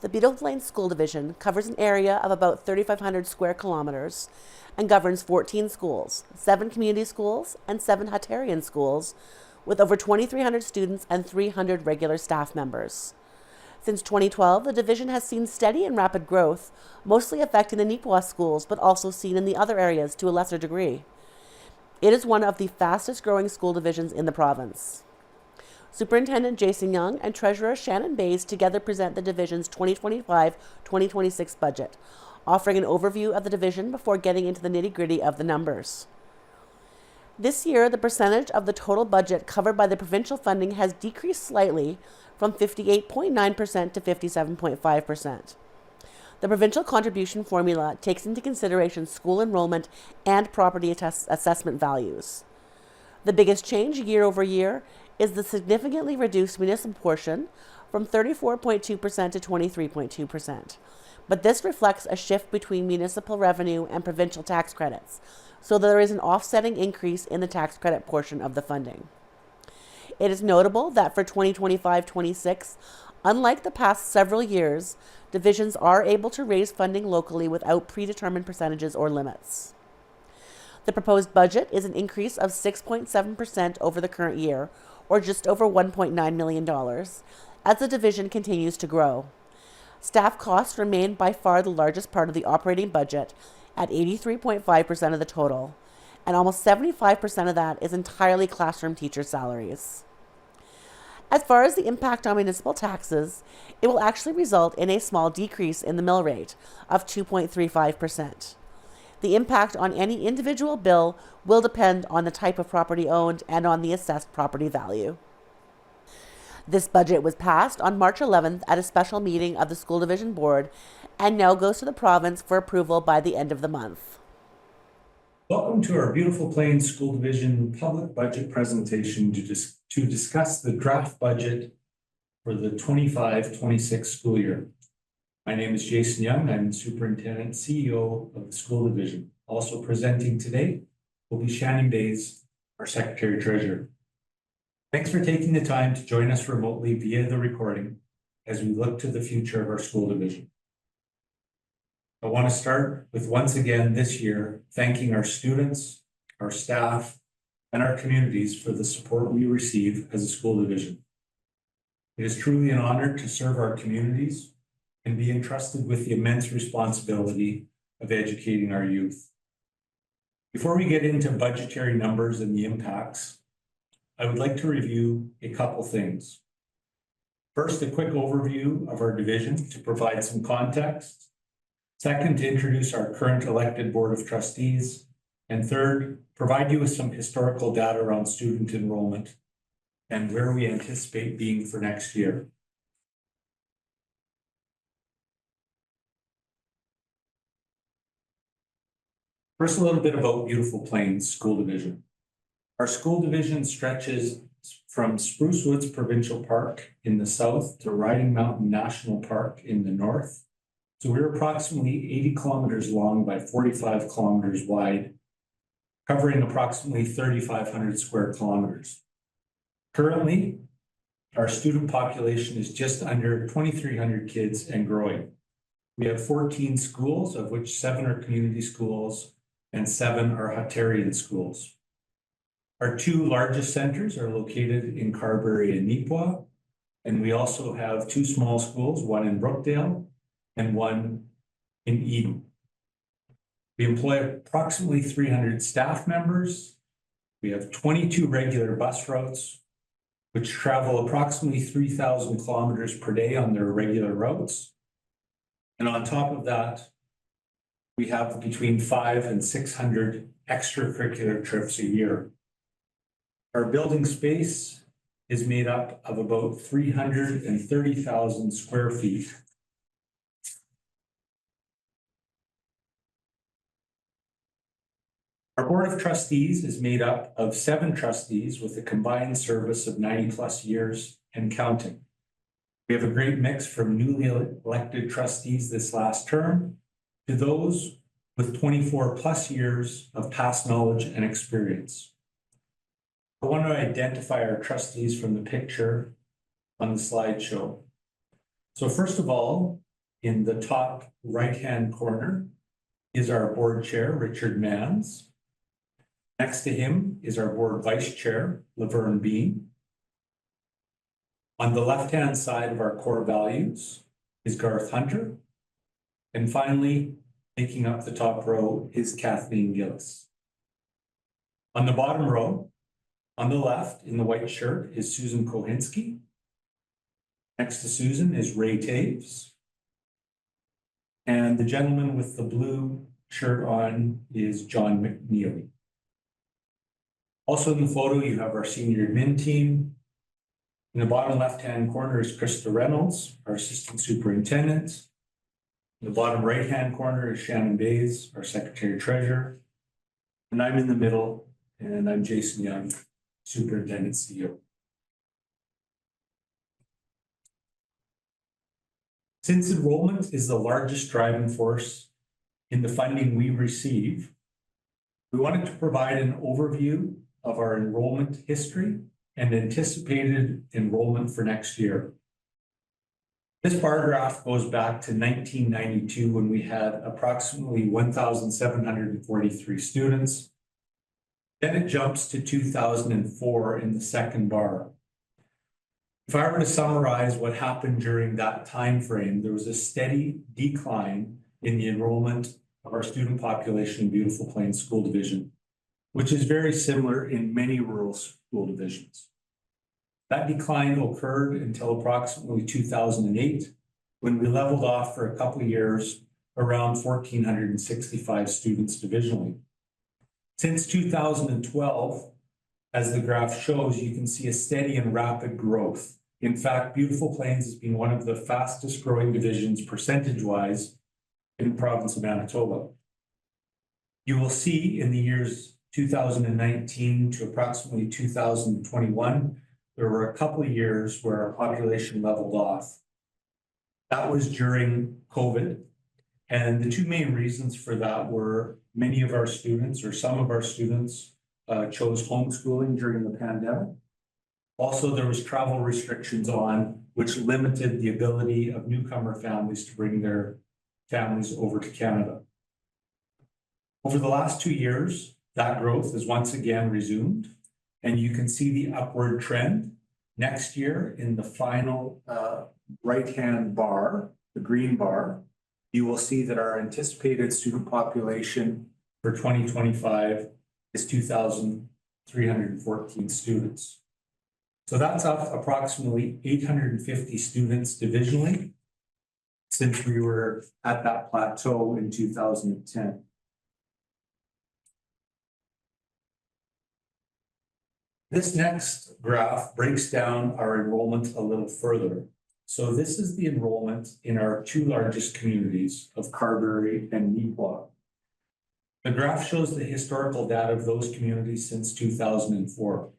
The Beetle Plains School Division covers an area of about 3,500 square kilometers and governs 14 schools, 7 community schools, and 7 Hatarian schools, with over 2,300 students and 300 regular staff members. Since 2012, the division has seen steady and rapid growth, mostly affecting the Nipawin schools, but also seen in the other areas to a lesser degree. It is one of the fastest growing school divisions in the province. Superintendent Jason Young and Treasurer Shannon Bays together present the division's 2025-2026 budget, offering an overview of the division before getting into the nitty-gritty of the numbers. This year, the percentage of the total budget covered by the provincial funding has decreased slightly from 58.9% to 57.5%. The provincial contribution formula takes into consideration school enrollment and property assessment values. The biggest change year over year is the significantly reduced municipal portion from 34.2% to 23.2%. But this reflects a shift between municipal revenue and provincial tax credits, so there is an offsetting increase in the tax credit portion of the funding. It is notable that for 2025-26, unlike the past several years, divisions are able to raise funding locally without predetermined percentages or limits. The proposed budget is an increase of 6.7% over the current year, or just over $1.9 million, as the division continues to grow. Staff costs remain by far the largest part of the operating budget at 83.5% of the total, and almost 75% of that is entirely classroom teacher salaries. As far as the impact on municipal taxes, it will actually result in a small decrease in the mill rate of 2.35%. The impact on any individual bill will depend on the type of property owned and on the assessed property value. This budget was passed on March 11th at a special meeting of the School Division Board and now goes to the province for approval by the end of the month. Welcome to our Beautiful Plains School Division public budget presentation to discuss the draft budget for the 25-26 school year. My name is Jason Young. I'm the Superintendent CEO of the School Division. Also presenting today will be Shannon Bays, our Secretary Treasurer. Thanks for taking the time to join us remotely via the recording as we look to the future of our school division. I want to start with once again this year thanking our students, our staff, and our communities for the support we receive as a school division. It is truly an honor to serve our communities and be entrusted with the immense responsibility of educating our youth. Before we get into budgetary numbers and the impacts, I would like to review a couple things. First, a quick overview of our division to provide some context. Second, to introduce our current elected Board of Trustees. And third, provide you with some historical data around student enrollment and where we anticipate being for next year. First, a little bit about Beautiful Plains School Division. Our school division stretches from Spruce Woods Provincial Park in the south to Riding Mountain National Park in the north. So we're approximately 80 kilometers long by 45 kilometers wide, covering approximately 3,500 square kilometers. Currently, our student population is just under 2,300 kids and growing. We have 14 schools, of which 7 are community schools and 7 are Hatarian schools. Our 2 largest centers are located in Carberry and Nipawin, and we also have 2 small schools, one in Brookdale and one in Eden. We employ approximately 300 staff members. We have 22 regular bus routes, which travel approximately 3,000 kilometers per day on their regular routes. And on top of that, we have between 500 and 600 extracurricular trips a year. Our building space is made up of about 330,000 square feet. Our Board of Trustees is made up of 7 trustees with a combined service of 90 plus years and counting. We have a great mix from newly elected trustees this last term to those with 24 plus years of past knowledge and experience. I want to identify our trustees from the picture on the slideshow. So first of all, in the top right-hand corner is our board chair, Richard Manns. Next to him is our board vice chair, Laverne Bean. On the left-hand side of our core values is Garth Hunter. And finally, making up the top row is Kathleen Gillis. On the bottom row, on the left in the white shirt is Susan Kohinski. Next to Susan is Ray Taves. And the gentleman with the blue shirt on is John McNeely. Also in the photo, you have our senior admin team. In the bottom left-hand corner is Krista Reynolds, our assistant superintendent. In the bottom right-hand corner is Shannon Bays, our secretary treasurer. And I'm in the middle, and I'm Jason Young, superintendent CEO. Since enrollment is the largest driving force in the funding we receive, we wanted to provide an overview of our enrollment history and anticipated enrollment for next year. This bar graph goes back to 1992 when we had approximately 1,743 students. Then it jumps to 2004 in the second bar. If I were to summarize what happened during that time frame, there was a steady decline in the enrollment of our student population in Beautiful Plains School Division, which is very similar in many rural school divisions. That decline occurred until approximately 2008, when we leveled off for a couple of years around 1,465 students divisionally. Since 2012, as the graph shows, you can see a steady and rapid growth. In fact, Beautiful Plains has been one of the fastest growing divisions percentage-wise in the province of Manitoba. You will see in the years 2019 to approximately 2021, there were a couple of years where our population leveled off. That was during COVID. And the two main reasons for that were many of our students, or some of our students, chose homeschooling during the pandemic. Also, there was travel restrictions on, which limited the ability of newcomer families to bring their families over to Canada. Over the last 2 years, that growth has once again resumed, and you can see the upward trend. Next year, in the final right-hand bar, the green bar, you will see that our anticipated student population for 2025 is 2,314 students. So that's up approximately 850 students divisionally since we were at that plateau in 2010. This next graph breaks down our enrollment a little further. So this is the enrollment in our two largest communities of Carberry and Neepawa. The graph shows the historical data of those communities since 2004.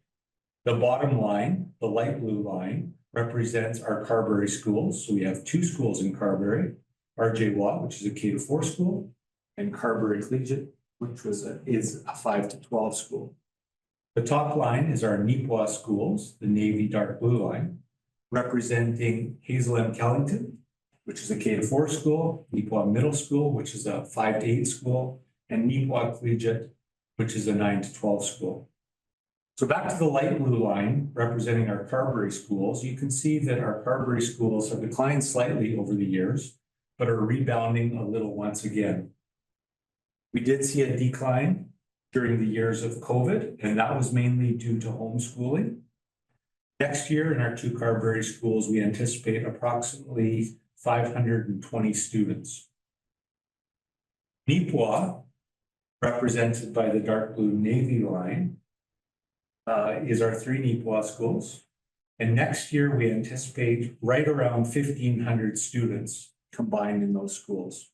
The bottom line, the light blue line, represents our Carberry schools. So we have two schools in Carberry, R.J. Watt, which is a K-4 school, and Carberry Collegiate, which is a 5-12 school. The top line is our Neepawa schools, the navy dark blue line, representing Hazel M. Kellington, which is a K-4 school, Neepawa Middle School, which is a 5-8 school, and Neepawa Collegiate, which is a 9-12 school. So back to the light blue line representing our Carberry schools, you can see that our Carberry schools have declined slightly over the years, but are rebounding a little once again. We did see a decline during the years of COVID, and that was mainly due to homeschooling. Next year in our two Carberry schools, we anticipate approximately 520 students. Neepawa, represented by the dark blue navy line, is our 3 Neepawa schools. And next year we anticipate right around 1,500 students combined in those schools.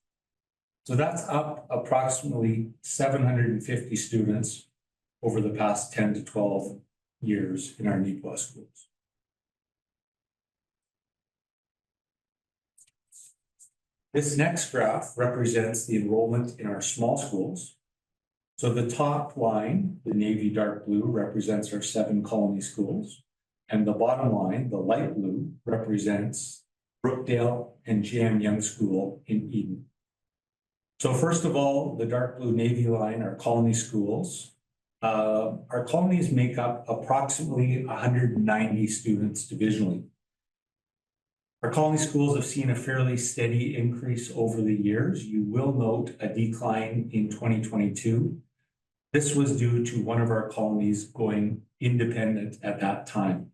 So that's up approximately 750 students over the past 10 to 12 years in our Neepawa schools. This next graph represents the enrollment in our small schools. So the top line, the navy dark blue, represents our 7 colony schools. And the bottom line, the light blue, represents Brookdale, and J.M. Young School in Eden. So first of all, the dark blue navy line are colony schools. Our colonies make up approximately 190 students divisionally. Our colony schools have seen a fairly steady increase over the years. You will note a decline in 2022. This was due to one of our colonies going independent at that time.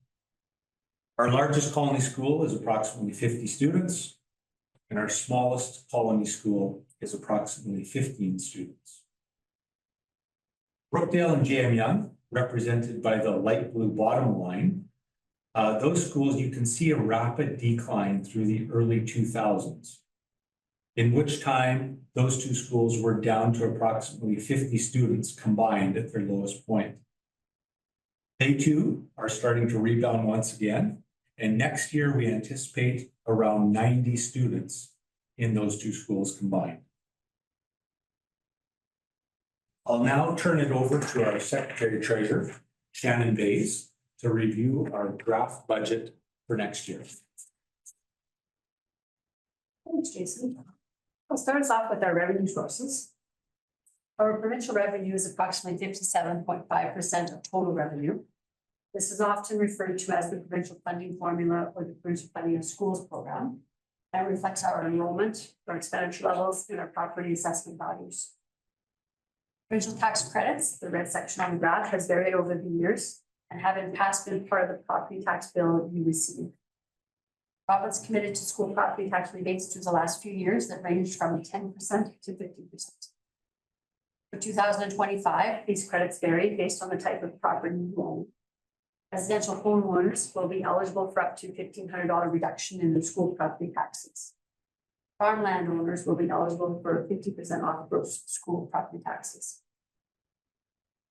Our largest colony school is approximately 50 students, and our smallest colony school is approximately 15 students. Brookdale and J.M. Young, represented by the light blue bottom line, those schools, you can see a rapid decline through the early 2000s, in which time those two schools were down to approximately 50 students combined at their lowest point. They too are starting to rebound once again, and next year we anticipate around 90 students in those two schools combined. I'll now turn it over to our Secretary Treasurer, Shannon Bays, to review our draft budget for next year. Thanks, Jason. I'll start us off with our revenue sources. Our provincial revenue is approximately 57.5% of total revenue. This is often referred to as the provincial funding formula or the provincial funding of schools program. That reflects our enrollment, our expenditure levels, and our property assessment values. Provincial tax credits, the red section on the graph, has varied over the years and have in the past been part of the property tax bill you receive. Province committed to school property tax rebates through the last few years that ranged from 10% to 50%. For 2025, these credits vary based on the type of property you own. Residential homeowners will be eligible for up to $1,500 reduction in their school property taxes. Farmland owners will be eligible for 50% off gross school property taxes.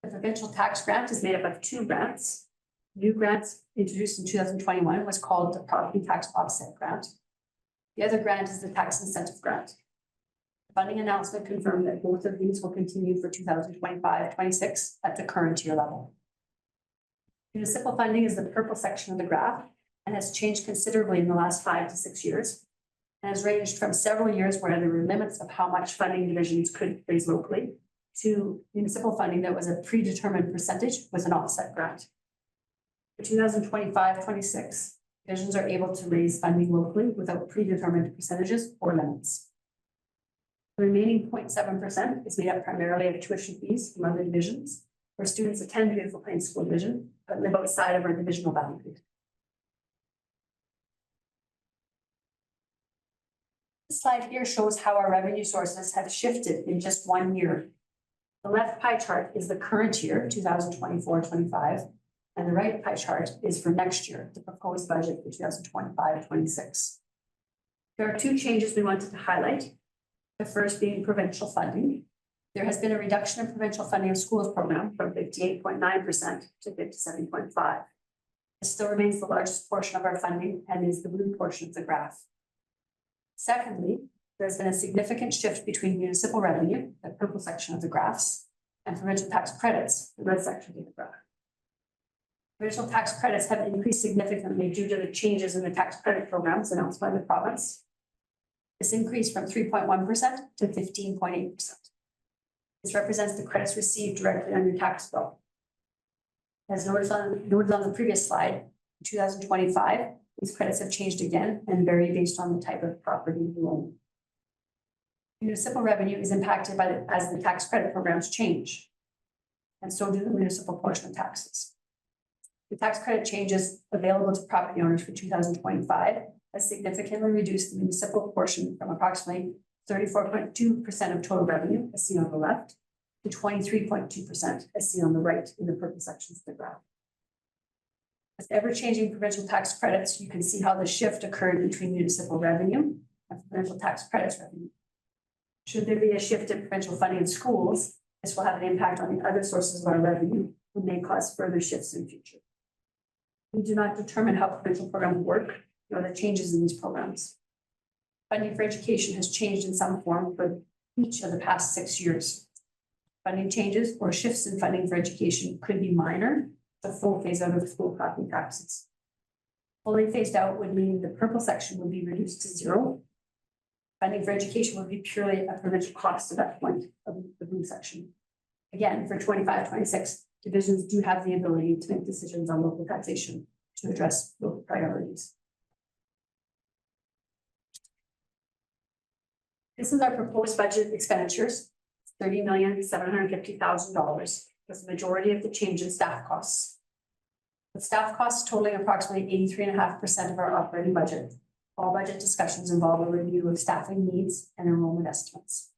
The provincial tax grant is made up of two grants. New grants introduced in 2021 was called the Property Tax Offset Grant. The other grant is the Tax Incentive Grant. The funding announcement confirmed that both of these will continue for 2025-26 at the current year level. Municipal funding is the purple section of the graph and has changed considerably in the last 5 to 6 years, and has ranged from several years where there were limits of how much funding divisions could raise locally to municipal funding that was a predetermined percentage with an offset grant. For 2025-26, divisions are able to raise funding locally without predetermined percentages or limits. The remaining 0.7% is made up primarily of tuition fees from other divisions, where students attend Beautiful Plains School Division but live outside of our divisional boundaries. This slide here shows how our revenue sources have shifted in just 1 year. The left pie chart is the current year, 2024-25, and the right pie chart is for next year, the proposed budget for 2025-26. There are two changes we wanted to highlight. The first being provincial funding. There has been a reduction in provincial funding of schools program from 58.9% to 57.5%. This still remains the largest portion of our funding and is the blue portion of the graph. Secondly, there's been a significant shift between municipal revenue, the purple section of the graphs, and provincial tax credits, the red section of the graph. Provincial tax credits have increased significantly due to the changes in the tax credit programs announced by the province. This increased from 3.1% to 15.8%. This represents the credits received directly on your tax bill. As noted on the previous slide, in 2025, these credits have changed again and vary based on the type of property you own. Municipal revenue is impacted by as the tax credit programs change, and so do the municipal portion of taxes. The tax credit changes available to property owners for 2025 has significantly reduced the municipal portion from approximately 34.2% of total revenue, as seen on the left, to 23.2%, as seen on the right in the purple sections of the graph. With ever-changing provincial tax credits, you can see how the shift occurred between municipal revenue and provincial tax credits revenue. Should there be a shift in provincial funding in schools, this will have an impact on the other sources of our revenue and may cause further shifts in the future. We do not determine how provincial programs work, nor the changes in these programs. Funding for education has changed in some form for each of the past 6 years. Funding changes or shifts in funding for education could be minor, the full phase out of school property taxes. Fully phased out would mean the purple section would be reduced to zero. Funding for education would be purely a provincial cost at that point of the blue section. Again, for 25-26, divisions do have the ability to make decisions on local taxation to address local priorities. This is our proposed budget expenditures, $30,750,000, with the majority of the change in staff costs. With staff costs totaling approximately 83.5% of our operating budget, all budget discussions involve a review of staffing needs and enrollment estimates.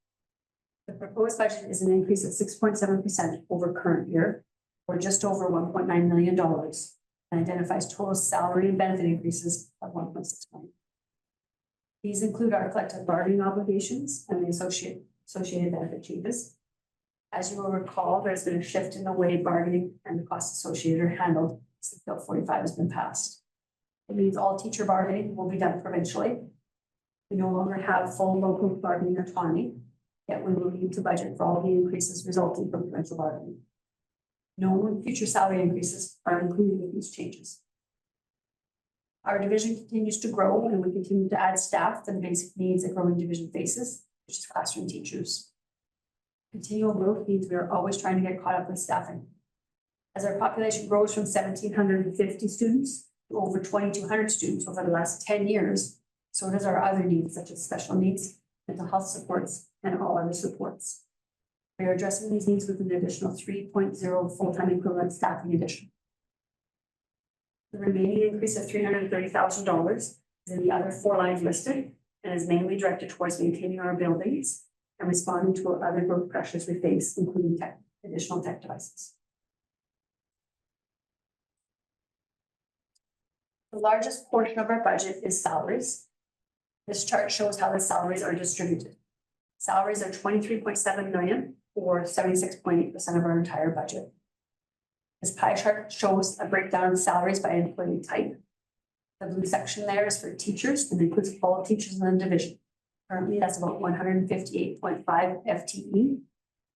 The proposed budget is an increase of 6.7% over current year, or just over $1.9 million, and identifies total salary and benefit increases of $1.6 million. These include our collective bargaining obligations and the associated benefit changes. As you will recall, there's been a shift in the way bargaining and the costs associated are handled since Bill 45 has been passed. It means all teacher bargaining will be done provincially. We no longer have full local bargaining autonomy, yet we will need to budget for all the increases resulting from provincial bargaining. No future salary increases are included in these changes. Our division continues to grow and we continue to add staff to the basic needs a growing division faces, which is classroom teachers. Continual growth means we are always trying to get caught up with staffing. As our population grows from 1,750 students to over 2,200 students over the last 10 years, so does our other needs such as special needs, mental health supports, and all other supports. We are addressing these needs with an additional 3.0 full-time equivalent staffing addition. The remaining increase of $330,000 is in the other four lines listed and is mainly directed towards maintaining our buildings and responding to other growth pressures we face, including additional tech devices. The largest portion of our budget is salaries. This chart shows how the salaries are distributed. Salaries are $23.7 million, or 76.8% of our entire budget. This pie chart shows a breakdown of salaries by employee type. The blue section there is for teachers and includes all teachers in the division. Currently, that's about 158.5 FTE, and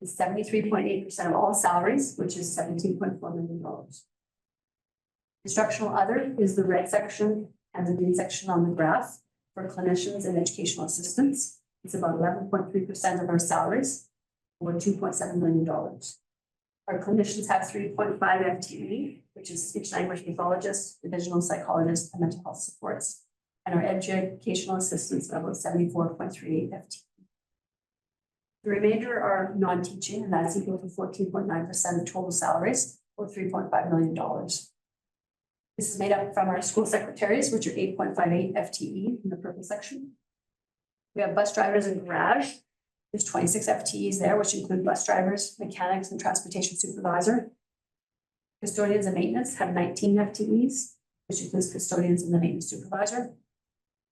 73.8% of all salaries, which is $17.4 million. Instructional other is the red section and the green section on the graph for clinicians and educational assistants. It's about 11.3% of our salaries, or $2.7 million. Our clinicians have 3.5 FTE, which is speech language pathologists, divisional psychologists, and mental health supports. And our educational assistants are about 74.38 FTE. The remainder are non-teaching, and that's equal to 14.9% of total salaries, or $3.5 million. This is made up from our school secretaries, which are 8.58 FTE in the purple section. We have bus drivers and garage. There's 26 FTEs there, which include bus drivers, mechanics, and transportation supervisor. Custodians and maintenance have 19 FTEs, which includes custodians and the maintenance supervisor.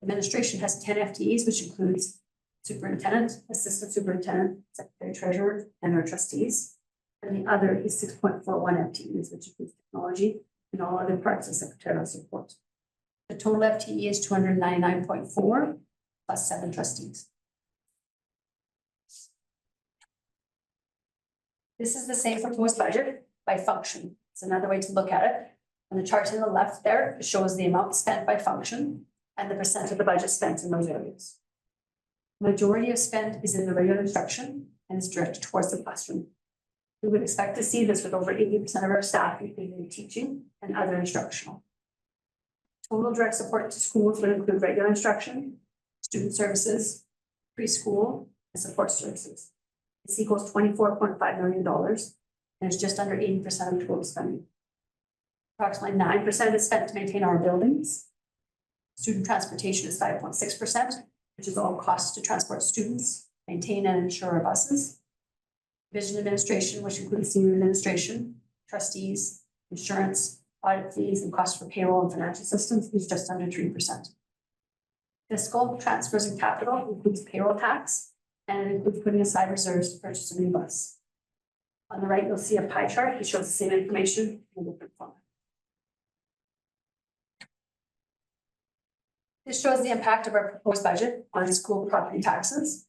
Administration has 10 FTEs, which includes superintendent, assistant superintendent, secretary treasurer, and our trustees. And the other is 6.41 FTEs, which includes technology and all other parts of secretarial support. The total FTE is 299.4 plus 7 trustees. This is the same proposed budget by function. It's another way to look at it. On the chart on the left there, it shows the amount spent by function and the percent of the budget spent in those areas. The majority of spend is in the regular instruction and is directed towards the classroom. We would expect to see this with over 80% of our staff including teaching and other instructional. Total direct support to schools would include regular instruction, student services, preschool, and support services. This equals $24.5 million and is just under 80% of total spending. Approximately 9% is spent to maintain our buildings. Student transportation is 5.6%, which is all costs to transport students, maintain and insure our buses. Division administration, which includes senior administration, trustees, insurance, audit fees, and costs for payroll and financial assistance, is just under 3%. Fiscal transfers and capital includes payroll tax, and it includes putting aside reserves to purchase a new bus. On the right, you'll see a pie chart that shows the same information in a different format. This shows the impact of our proposed budget on school property taxes.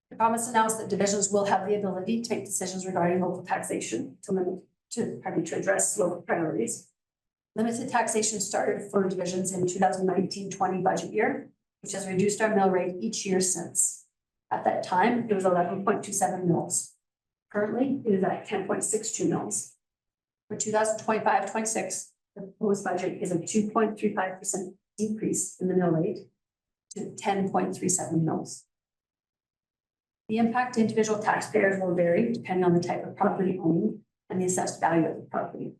The promise announced that divisions will have the ability to make decisions regarding local taxation to address local priorities. Limited taxation started for divisions in 2019-20 budget year, which has reduced our mill rate each year since. At that time, it was 11.27 mils. Currently, it is at 10.62 mils. For 2025-26, the proposed budget is a 2.35% decrease in the mill rate to 10.37 mils. The impact to individual taxpayers will vary depending on the type of property owned and the assessed value of the property.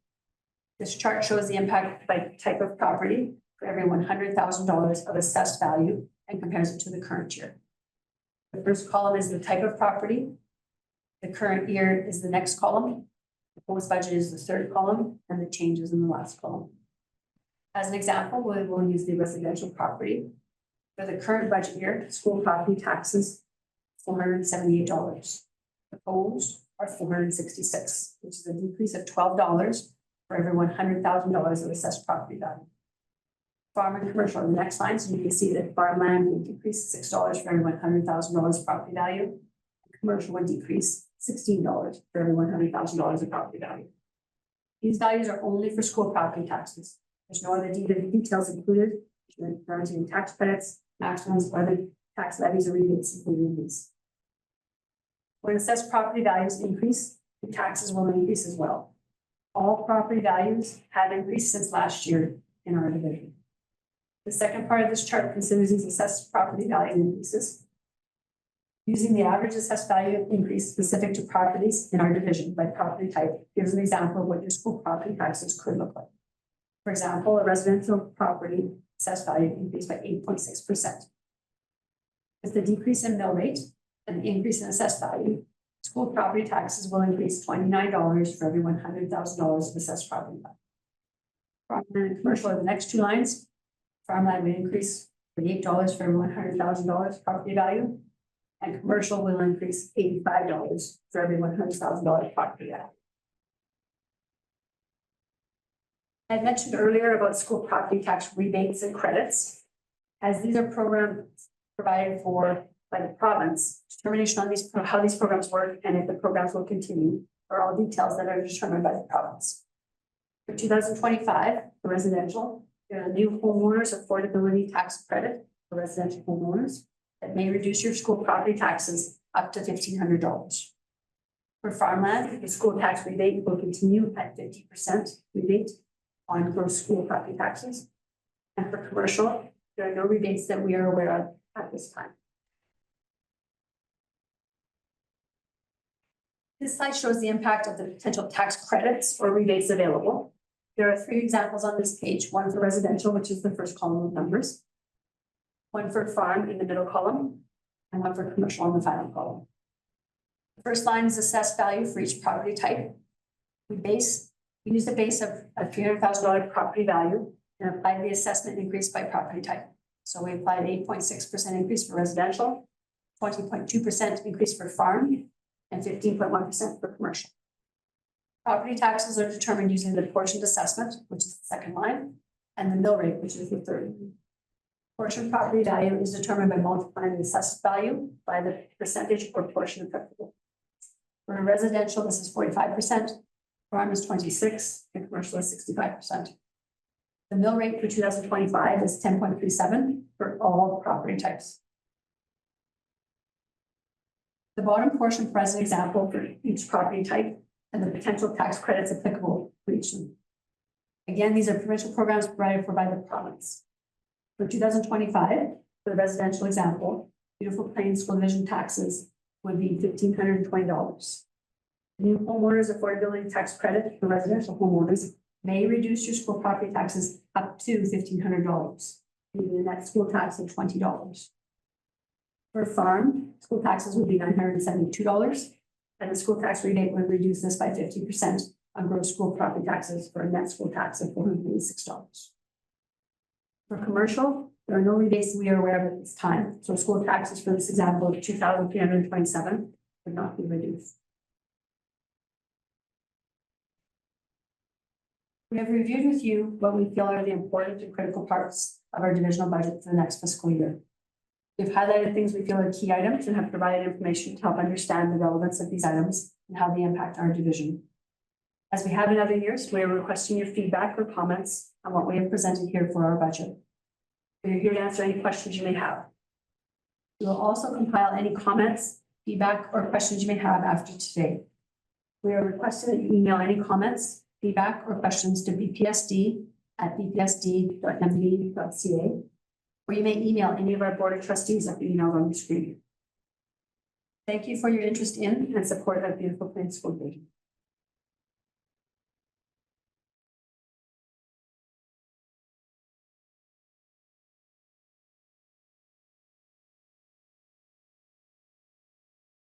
This chart shows the impact by type of property for every $100,000 of assessed value and compares it to the current year. The first column is the type of property. The current year is the next column. The proposed budget is the third column, and the changes in the last column. As an example, we will use the residential property. For the current budget year, school property taxes, $478. Proposed are $466, which is a decrease of $12 for every $100,000 of assessed property value. Farm and commercial on the next line, so you can see that farmland will decrease $6 for every $100,000 property value. And commercial would decrease $16 for every $100,000 of property value. These values are only for school property taxes. There's no other details included, guaranteeing tax credits, maximums, or other tax levies or rebates included in these. When assessed property values increase, the taxes will increase as well. All property values have increased since last year in our division. The second part of this chart considers these assessed property value increases. Using the average assessed value increase specific to properties in our division by property type gives an example of what your school property taxes could look like. For example, a residential property assessed value increased by 8.6%. With the decrease in mill rate and the increase in assessed value, school property taxes will increase $29 for every $100,000 of assessed property value. Farmland and commercial are the next two lines. Farmland will increase $38 for every $100,000 property value, and commercial will increase $85 for every $100,000 property value. I mentioned earlier about school property tax rebates and credits. As these are programs provided for by the province, determination on how these programs work and if the programs will continue are all details that are determined by the province. For 2025, for residential, there are new homeowners affordability tax credit for residential homeowners that may reduce your school property taxes up to $1,500. For farmland, the school tax rebate will continue at 50% rebate on gross school property taxes. And for commercial, there are no rebates that we are aware of at this time. This slide shows the impact of the potential tax credits or rebates available. There are three examples on this page, one for residential, which is the first column of numbers, one for farm in the middle column, and one for commercial on the final column. The first line is assessed value for each property type. We use the base of a $300,000 property value and apply the assessment increase by property type. So we applied 8.6% increase for residential, 20.2% increase for farm, and 15.1% for commercial. Property taxes are determined using the portioned assessment, which is the second line, and the mill rate, which is the third line. Portion property value is determined by multiplying the assessed value by the percentage or portion applicable. For residential, this is 45%, farm is 26%, and commercial is 65%. The mill rate for 2025 is 10.37 for all property types. The bottom portion provides an example for each property type and the potential tax credits applicable for each of them. Again, these are provincial programs provided for by the province. For 2025, for the residential example, Beautiful Plains School Division taxes would be $1,520. The new homeowners affordability tax credit for residential homeowners may reduce your school property taxes up to $1,500, leaving a net school tax of $20. For farm, school taxes would be $972, and the school tax rebate would reduce this by 50% on gross school property taxes for a net school tax of $486. For commercial, there are no rebates we are aware of at this time, so school taxes for this example of $2,327 would not be reduced. We have reviewed with you what we feel are the important and critical parts of our divisional budget for the next fiscal year. We've highlighted things we feel are key items and have provided information to help understand the relevance of these items and how they impact our division. As we have in other years, we are requesting your feedback or comments on what we have presented here for our budget. We are here to answer any questions you may have. We will also compile any comments, feedback, or questions you may have after today. We are requesting that you email any comments, feedback, or questions to bpsd@bpsd.md.ca, or you may email any of our board of trustees at the email on the screen. Thank you for your interest in and support of Beautiful Plains School Division.